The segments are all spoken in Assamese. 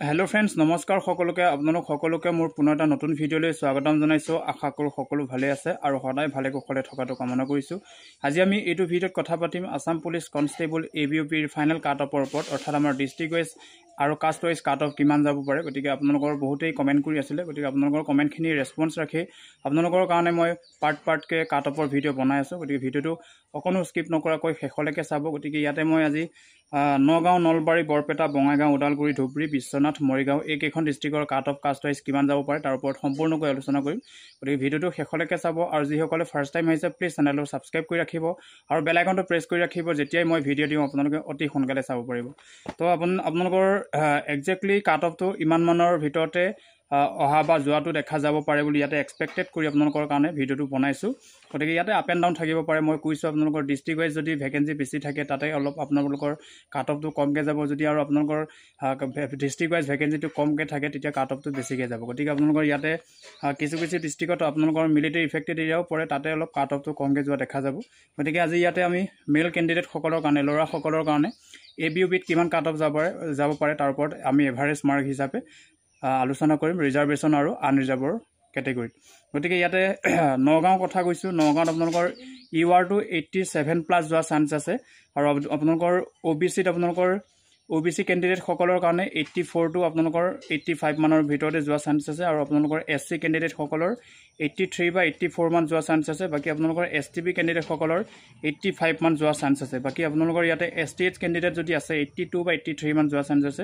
हेलो फ्रेंड्स नमस्कार सकलोके आपनालोक सकलोके मोर पुনৰ এটা নতুন ভিডিঅলৈ স্বাগতম জনাইছো আশা কৰো সকলো ভালে আছে আৰু সদায় ভালে কুশলে থকাটো কামনা কৰিছো আজি আমি এইটো ভিডিঅত কথা পাতিম আসাম পুলিশ কনস্টেবল এবিওপিৰ ফাইনাল কাট অফৰ ওপৰত অৰ্থাৎ আমাৰ ডিস্ট্ৰিক্ট ওয়াইজ আৰু কাষ্ট ওয়াইজ কাট অফ কিমান যাব পাৰে গতিকে আপোনালোকৰ বহুতেই কমেন্ট কৰি আছিল গতিকে আপোনালোকৰ কমেন্টখিনি ৰেসপন্স ৰাখি আপোনালোকৰ কাৰণে মই পাৰ্ট কে কাট অফৰ ভিডিঅ বনাই আছো গতিকে ভিডিঅটো অকনো স্কিপ নকৰাকৈ শেষলৈকে চাব গতিকে ইয়াতে মই আজি নগাঁও নলবাৰী বৰপেটা বঙাইগাঁও ওদালগুৰি ধুবুৰী বিশ্বনাথ মৰিগাঁও এই কেইখন ডিস্ট্ৰিক্টৰ কাট অফ কাষ্ট ওয়াইজ কিমান যাব পাৰে তাৰ ওপৰত সম্পূৰ্ণকৈ আলোচনা কৰিম গতিকে ভিডিঅটো শেষলৈকে চাব আৰু যিসকলে ফাৰ্স্ট টাইম আহিছে প্লিজ চেনেলটো সাবস্ক্ৰাইব কৰি ৰাখিব আৰু বেল আইকনটো প্ৰেছ কৰি ৰাখিব যেতিয়াই মই ভিডিঅ দিওঁ আপোনালোকে অতি সোনকালে চাব পাৰিব তো আপোনালোকৰ এক্স্যাক্টলি কাট অফটো ইমান মানৰ ভিতৰতে অহা বা যোৱাটো দেখা যাব পাৰে বুলি ইয়াতে এক্সপেক্টেড কৰি আপোনালোকৰ কাৰণে ভিডিঅটো বনাইছো গতিকে ইয়াতে আপ এণ্ড ডাউন থাকিব পাৰে মই কৈছো আপোনালোকৰ ডিস্ট্ৰিক্ট ওয়াইজ যদি ভ্যাকেন্সি বেছি থাকে তাতে অলপ আপোনালোকৰ কাট অফটো কমকে যাব যদি আৰু আপোনালোকৰ ডিস্ট্ৰিক্ট ওয়াইজ ভ্যাকেন্সিটো কমকে থাকে তেতিয়া কাট অফটো বেছিকে যাব গতিকে আপোনালোকৰ ইয়াতে কিছু ডিস্ট্ৰিক্টত আপোনালোকৰ মিলিটাৰী ইফেক্টেড এৰিয়াও পৰে তাতে অলপ কাট অফটো কমকে যোৱা দেখা যাব গতিকে আজি ইয়াতে আমি মেল ক্যান্ডিডেট সকলৰ কাৰণে লৰা সকলৰ কাৰণে এবিওপিত কিমান কাট অফ যাব পাৰে তাৰ ওপৰত আমি এভাৰেজ মাৰ্ক হিচাপে আলোচনা কৰিম ৰিজাৰ্ভেশন আৰু আনৰিজাৰ্ভৰ ক্যাটেগৰি গতিকে ইয়াতে নগাঁও কথা কৈছো নগাঁৱত আপোনালোকৰ ইউআৰ টু 87+ যোৱা চান্স আছে আৰু আপোনালোকৰ ওবিসি আপোনালোকৰ ওবিসি ক্যান্ডিডেট সকলৰ কাৰণে 84 টু আপোনালোকৰ 85 মানৰ ভিতৰতে যোৱা চান্স আছে আৰু আপোনালোকৰ এসসি ক্যান্ডিডেট সকলৰ 83 বা 84 মান যোৱা চান্স আছে বাকি আপোনালোকৰ এসটিপি ক্যান্ডিডেট সকলৰ 85 মান যোৱা চান্স আছে বাকি আপোনালোকৰ ইয়াতে এসটিএইচ ক্যান্ডিডেট যদি আছে 82 বা 83 মান যোৱা চান্স আছে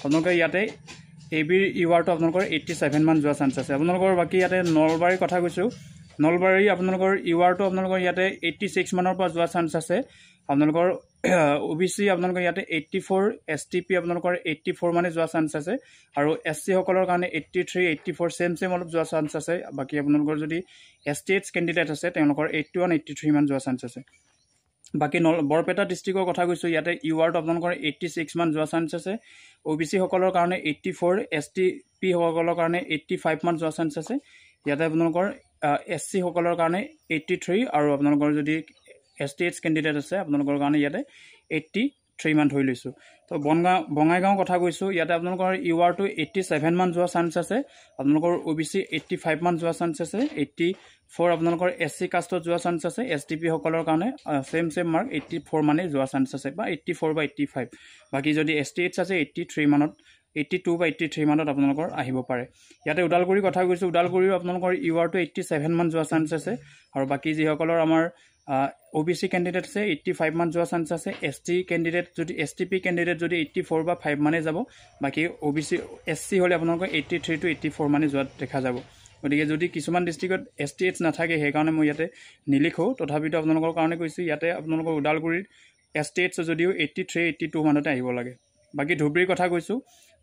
আপোনালোকৰ ইয়াতে এবিৰ ইউআৰ টু আপোনালোকৰ 87 মান যোৱা চান্স আছে আপোনালোকৰ বাকি ইয়াতে নলবাৰী কথা কৈছো নলবাৰী আপোনালোকৰ ইউআৰ টু আপোনালোকৰ ইয়াতে 86 মানৰ পৰা যোৱা চান্স আছে আপোনালোকৰ ওবিসি আপোনালোকৰ ইয়াতে 84 এসটিপি আপোনালোকৰ 84 মানে যোৱা চান্স আছে আৰু এসসি সকলৰ কাৰণে 83 84 সেম অলপ যোৱা চান্স আছে বাকি আপোনালোকৰ যদি এসটিএইচ ক্যান্ডিডেট আছে তেওঁলোকৰ 81 83 মান যোৱা চান্স আছে বাকি বৰপেটা ডিস্ট্ৰিক্টৰ কথা কৈছো ইয়াতে ইউআৰ টু আপোনালোকৰ 86 মান যোৱা চান্স আছে ওবিসি সকলৰ কাৰণে 84 এসটিপি সকলৰ কাৰণে 85 মান যোৱা চান্স আছে ইয়াতে আপোনালোকৰ এসসি সকলৰ কাৰণে 83 আৰু আপোনালোকৰ যদি এসটিএইচ ক্যান্ডিডেট আছে আপোনালোকৰ কাৰণে ইয়াতে 83 মান ধৰি লৈছো তো বঙাইগাঁও কথা কৈছো ইয়াতে আপোনালোকৰ ইউআৰ টু 87 মান যোৱা চান্স আছে আপোনালোকৰ ওবিসি 85 মান যোৱা চান্স আছে 84 আপোনালোকৰ এসসি কাষ্টত যোৱা চান্স আছে এসটিপি সকলৰ কাৰণে সেম মাৰ্ক 84 মানে যোৱা চান্স আছে বা 84 বা 85 বাকি যদি এসটিএইচ আছে 83 মানত 82 বা 83 মানত আপোনালোকৰ আহিব পাৰে ইয়াতে ওদালগুৰি কথা কৈছো ওদালগুৰিৰ আপোনালোকৰ ইউআৰ টু 87 মান যোৱা চান্স আছে আৰু বাকি যি সকলৰ আমাৰ ওবিসি ক্যান্ডিডেট আছে 85 মান যোৱা চান্স আছে এসটি ক্যান্ডিডেট যদি এসটিপি ক্যান্ডিডেট যদি 84 বা 5 মানে যাব বাকি ওবিসি এসসি হলে আপোনালোকৰ 83 টু 84 মানে যোৱা দেখা যাব গতিকে যদি কিছুমান ডিস্ট্ৰিক্টত এসটিএইচ নাথাকে সেই কাৰণে মই ইয়াতে নিলিখো তথাপিতো আপোনালোকৰ কাৰণে কৈছো ইয়াতে আপোনালোকৰ ওদালগুৰিৰ এসটিএইচ যদিও 83 82 মানতে আহিব লাগে বাকি ধুবুৰীৰ কথা কৈছো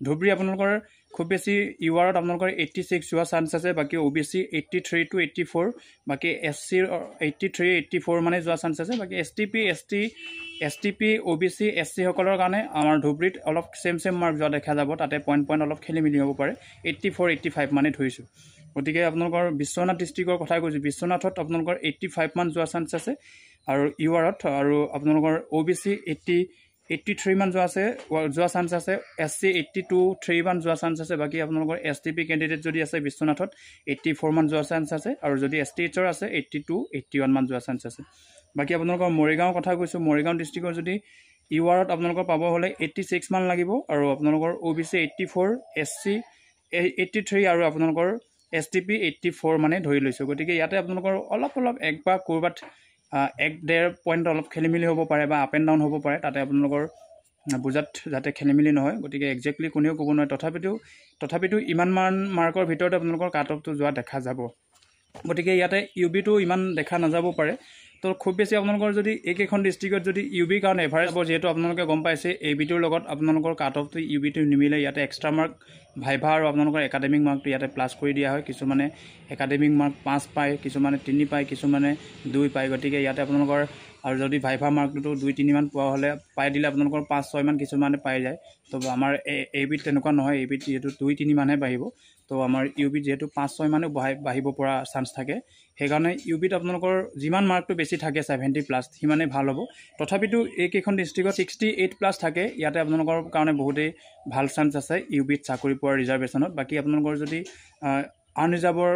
ধুবুৰী আপোনালোকৰ খুব বেছি ইউআৰত আপোনালোকৰ 86 যোৱা চান্স আছে বাকি ওবিসি 83 টু 84 বাকি এসসি 83 84 মানে যোৱা চান্স আছে বাকি এসটিপি ওবিসি এসসি সকলৰ কাৰণে আমাৰ ধুবুৰীত অলপ সেম মাৰ্ক যোৱা দেখা যাব তাতে পইণ্ট অলপ খেলি মিলি হ'ব পাৰে 84 85 মানে ধৰিছো গতিকে আপোনালোকৰ বিশ্বনাথ ডিস্ট্ৰিক্টৰ কথা কৈছো বিশ্বনাথত আপোনালোকৰ 85 মান যোৱা চান্স আছে আৰু ইউআৰত আৰু আপোনালোকৰ ওবিসি 83 মান যোৱা চান্স আছে এসসি 82 3 মান যোৱা চান্স আছে বাকি আপোনালোকৰ এসটিপি ক্যান্ডিডেট যদি আছে বিশ্বনাথত 84 মান যোৱা চান্স আছে আৰু যদি এসটিএইচৰ আছে 82 81 মান যোৱা চান্স আছে বাকি আপোনালোকৰ মৰিগাঁও কথা কৈছো মৰিগাঁও ডিস্ট্ৰিক্টৰ যদি ইউআৰত আপোনালোকৰ পাব হলে 86 মান লাগিব আৰু আপোনালোকৰ ওবিসি 84 এসসি 83 আৰু আপোনালোকৰ এসটিপি 84 মানে ধৰি লৈছো গতিকে ইয়াতে আপোনালোকৰ অলপ এক বা কৰবাত 1.5 পইণ্ট অলপ খেলিমিলি হ'ব পাৰে বা আপ এণ্ড ডাউন হ'ব পাৰে তাতে আপোনালোকৰ বুজাত যাতে খেলিমিলি নহয় গতিকে এক্স্যাক্টলি কোনেও ক'ব নোৱাৰে তথাপিতো ইমান মান মাৰ্কৰ ভিতৰত আপোনালোকৰ কাট অফটো যোৱা দেখা যাব গতিকে ইয়াতে ইউবিটো ইমান দেখা নাযাব পাৰে তো খুব বেছি আপোনালোকৰ যদি এইকেইখন ডিস্ট্ৰিক্টত যদি ইউবি কাৰণে এভাৰেজ হ'ব যেহেতু আপোনালোকে গম পাইছে এবিটোৰ লগত আপোনালোকৰ কাট অফটো ইউবিটো নিমিলে ইয়াতে এক্সট্ৰা মাৰ্ক ভাইভা আৰু আপোনালোকৰ একাডেমিক মাৰ্কটো ইয়াতে প্লাস কৰি দিয়া হয় কিছুমানে একাডেমিক মাৰ্ক 5 পায় কিছুমানে 3 পায় কিছুমানে 2 পায় গতিকে ইয়াতে আপোনালোকৰ আৰু যদি ভাইভা মাৰ্কটোতো 2-3 মান পোৱা হ'লে পাই দিলে আপোনালোকৰ 5-6 মান কিছুমানে পাই যায়। তো আমাৰ এইবিধ তেনেকুৱা নহয়, এইবিধ যিহেতু 2-3 মানহে বাঢ়িব। তো আমাৰ ইউবিধ যিহেতু 5-6 মানেও বাঢ়িব পৰা চান্স থাকে। সেইকাৰণে ইউবিধ আপোনালোকৰ যিমান মাৰ্কটো বেছি থাকে 70+ সিমানেই ভাল হ'ব। তথাপিতো এইকেইখন ডিষ্ট্ৰিক্টত 68+ থাকে, ইয়াতে আপোনালোকৰ কাৰণে বহুতেই ভাল চান্স আছে ইউবিধ চাকৰি পোৱাৰ ৰিজাৰ্ভেশ্যনত। বাকী আপোনালোকৰ যদি আনৰিজাৰ্ভৰ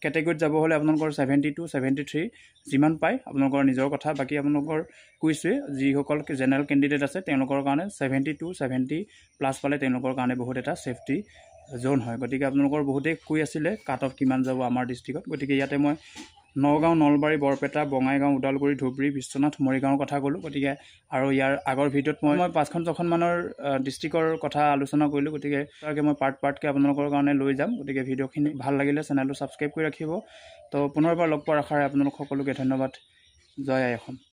কেটেগৰীত যাব হ'লে আপোনালোকৰ 72-73 যিমান পায় আপোনালোকৰ নিজৰ কথা। বাকী আপোনালোকৰ কৈছোৱে যিসকল জেনেৰেল কেণ্ডিডেট আছে তেওঁলোকৰ কাৰণে 72-70+ পালে তেওঁলোকৰ কাৰণে বহুত এটা ছেফটি জ'ন হয়। গতিকে আপোনালোকৰ বহুতেই কৈ আছিলে কাট অফ কিমান যাব আমাৰ ডিষ্ট্ৰিক্টত। গতিকে ইয়াতে মই নগাঁও, নলবাৰী, বৰপেটা, বঙাইগাঁও, ওদালগুৰি, ধুবুৰী, বিশ্বনাথ, মৰিগাঁৱৰ কথা ক'লোঁ। গতিকে আৰু ইয়াৰ আগৰ ভিডিঅ'ত মই 5খন-6খন মানৰ ডিষ্ট্ৰিক্টৰ কথা আলোচনা কৰিলোঁ। গতিকে তাকে মই পাৰ্টকৈ আপোনালোকৰ কাৰণে লৈ যাম। গতিকে ভিডিঅ'খিনি ভাল লাগিলে চেনেলটো ছাবস্ক্ৰাইব কৰি ৰাখিব। তো পুনৰবাৰ লগ পোৱাৰ আশাৰে আপোনালোক সকলোকে ধন্যবাদ। জয় আই অসম।